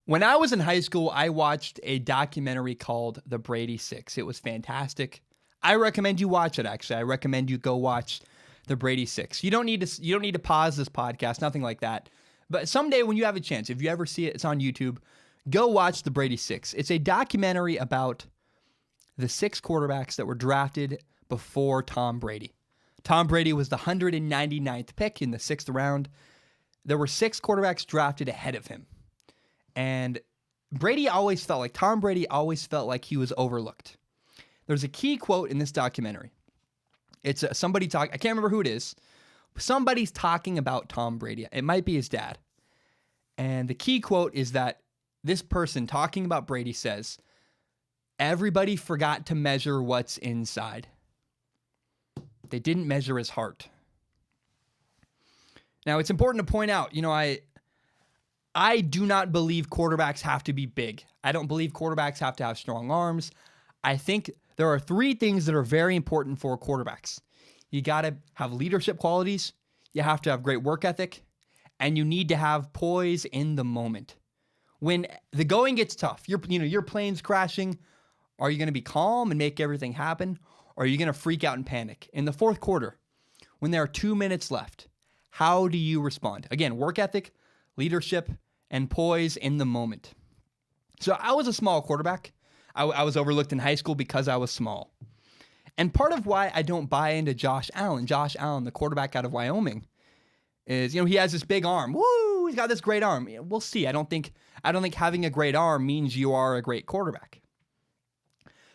When I was in high school, I watched a documentary called The Brady Six. It was fantastic. I recommend you watch it, actually. I recommend you go watch The Brady Six. You don't need to pause this podcast, nothing like that. But someday when you have a chance, if you ever see it, it's on YouTube, go watch The Brady Six. It's a documentary about the 6 quarterbacks that were drafted before Tom Brady. Tom Brady was the 199th pick in the 6th round. There were 6 quarterbacks drafted ahead of him. And Tom Brady always felt like he was overlooked. There's a key quote in this documentary. It's somebody talking, I can't remember who it is. Somebody's talking about Tom Brady. It might be his dad. And the key quote is that this person talking about Brady says, "Everybody forgot to measure what's inside. They didn't measure his heart." Now, it's important to point out, I do not believe quarterbacks have to be big. I don't believe quarterbacks have to have strong arms. I think there are 3 things that are very important for quarterbacks. You got to have leadership qualities, you have to have great work ethic, and you need to have poise in the moment. When the going gets tough, your plane's crashing, are you going to be calm and make everything happen, or are you going to freak out and panic? In the 4th quarter, when there are 2 minutes left, how do you respond? Again, work ethic, leadership, and poise in the moment. So I was a small quarterback. I was overlooked in high school because I was small. And part of why I don't buy into Josh Allen, the quarterback out of Wyoming, is, he has this big arm. Woo, he's got this great arm. We'll see. I don't think having a great arm means you are a great quarterback.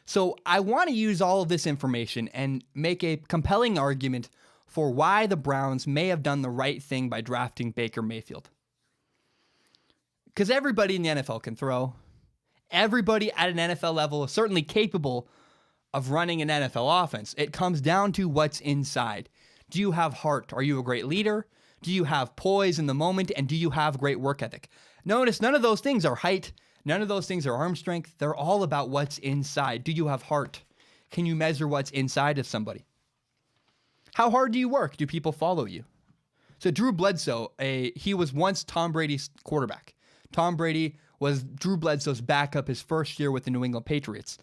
So I want to use all of this information and make a compelling argument for why the Browns may have done the right thing by drafting Baker Mayfield. Because everybody in the NFL can throw. Everybody at an NFL level is certainly capable of running an NFL offense. It comes down to what's inside. Do you have heart? Are you a great leader? Do you have poise in the moment? And do you have great work ethic? Notice none of those things are height. None of those things are arm strength. They're all about what's inside. Do you have heart? Can you measure what's inside of somebody? How hard do you work? Do people follow you? So Drew Bledsoe, he was once Tom Brady's quarterback. Tom Brady was Drew Bledsoe's backup his first year with the New England Patriots.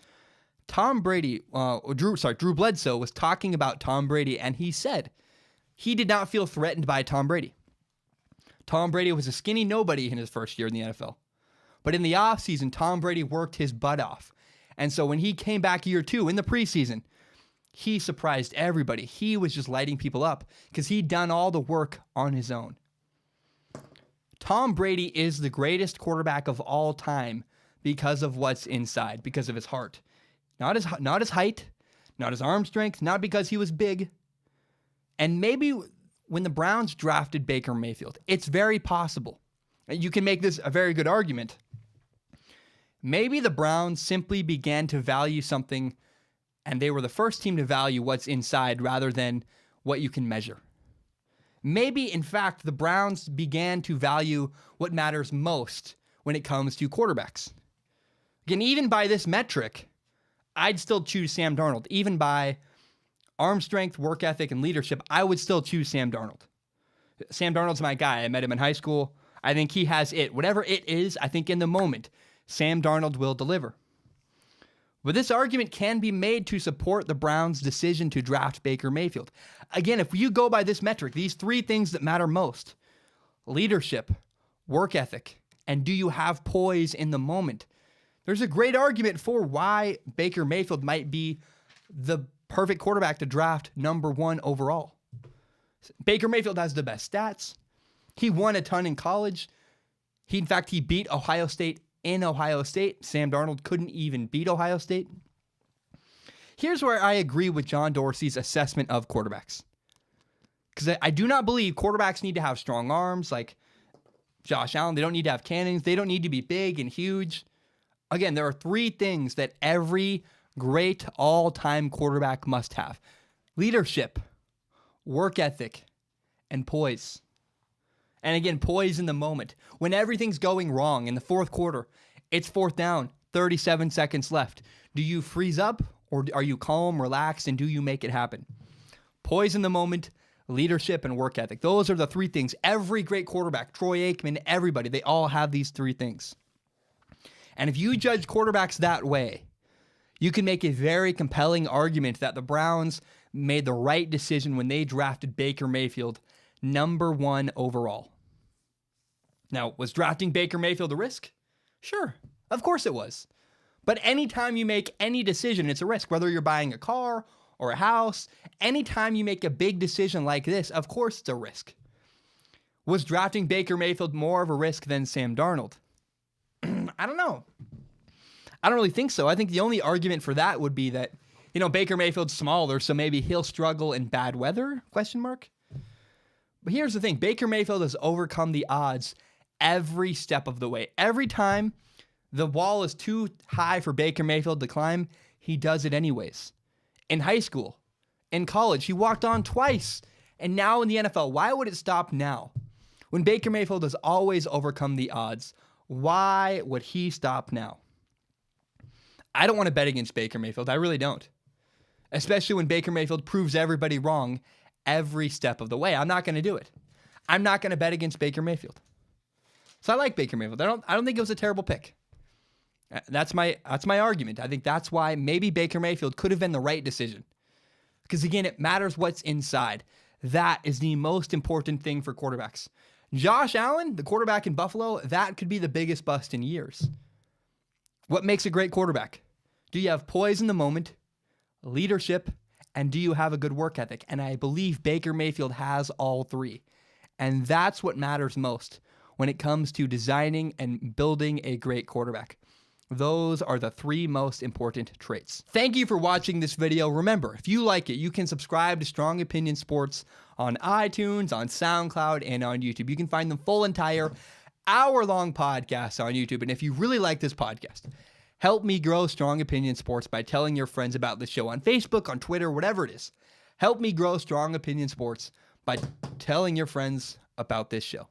Drew Bledsoe was talking about Tom Brady, and he said he did not feel threatened by Tom Brady. Tom Brady was a skinny nobody in his first year in the NFL. But in the offseason, Tom Brady worked his butt off. And so when he came back year 2 in the preseason, he surprised everybody. He was just lighting people up because he'd done all the work on his own. Tom Brady is the greatest quarterback of all time because of what's inside, because of his heart. Not his height, not his arm strength, not because he was big. And maybe when the Browns drafted Baker Mayfield, it's very possible. You can make this a very good argument. Maybe the Browns simply began to value something, and they were the first team to value what's inside rather than what you can measure. Maybe, in fact, the Browns began to value what matters most when it comes to quarterbacks. Again, even by this metric, I'd still choose Sam Darnold. Even by arm strength, work ethic, and leadership, I would still choose Sam Darnold. Sam Darnold's my guy. I met him in high school. I think he has it. Whatever it is, I think in the moment, Sam Darnold will deliver. But this argument can be made to support the Browns' decision to draft Baker Mayfield. Again, if you go by this metric, these 3 things that matter most, leadership, work ethic, and do you have poise in the moment, there's a great argument for why Baker Mayfield might be the perfect quarterback to draft number 1 overall. Baker Mayfield has the best stats. He won a ton in college. He beat Ohio State in Ohio State. Sam Darnold couldn't even beat Ohio State. Here's where I agree with John Dorsey's assessment of quarterbacks. Because I do not believe quarterbacks need to have strong arms like Josh Allen. They don't need to have cannons. They don't need to be big and huge. Again, there are 3 things that every great all-time quarterback must have: leadership, work ethic, and poise. And again, poise in the moment. When everything's going wrong in the 4th quarter, it's 4th down, 37 seconds left. Do you freeze up, or are you calm, relaxed, and do you make it happen? Poise in the moment, leadership, and work ethic. Those are the 3 things. Every great quarterback, Troy Aikman, everybody, they all have these 3 things. And if you judge quarterbacks that way, you can make a very compelling argument that the Browns made the right decision when they drafted Baker Mayfield number 1 overall. Now, was drafting Baker Mayfield a risk? Sure, of course it was. But anytime you make any decision, it's a risk. Whether you're buying a car or a house, anytime you make a big decision like this, of course it's a risk. Was drafting Baker Mayfield more of a risk than Sam Darnold? I don't know. I don't really think so. I think the only argument for that would be that, Baker Mayfield's smaller, so maybe he'll struggle in bad weather, ? But here's the thing. Baker Mayfield has overcome the odds every step of the way. Every time the wall is too high for Baker Mayfield to climb, he does it anyways. In high school, in college, he walked on twice. And now in the NFL, why would it stop now? When Baker Mayfield has always overcome the odds, why would he stop now? I don't want to bet against Baker Mayfield. I really don't. Especially when Baker Mayfield proves everybody wrong every step of the way. I'm not going to do it. I'm not going to bet against Baker Mayfield. So I like Baker Mayfield. I don't think it was a terrible pick. That's my argument. I think that's why maybe Baker Mayfield could have been the right decision. Because again, it matters what's inside. That is the most important thing for quarterbacks. Josh Allen, the quarterback in Buffalo, that could be the biggest bust in years. What makes a great quarterback? Do you have poise in the moment, leadership, and do you have a good work ethic? And I believe Baker Mayfield has all three. And that's what matters most when it comes to designing and building a great quarterback. Those are the 3 most important traits. Thank you for watching this video. Remember, if you like it, you can subscribe to Strong Opinion Sports on iTunes, on SoundCloud, and on YouTube. You can find the full entire hour-long podcast on YouTube. And if you really like this podcast, help me grow Strong Opinion Sports by telling your friends about the show on Facebook, on Twitter, whatever it is. Help me grow Strong Opinion Sports by telling your friends about this show.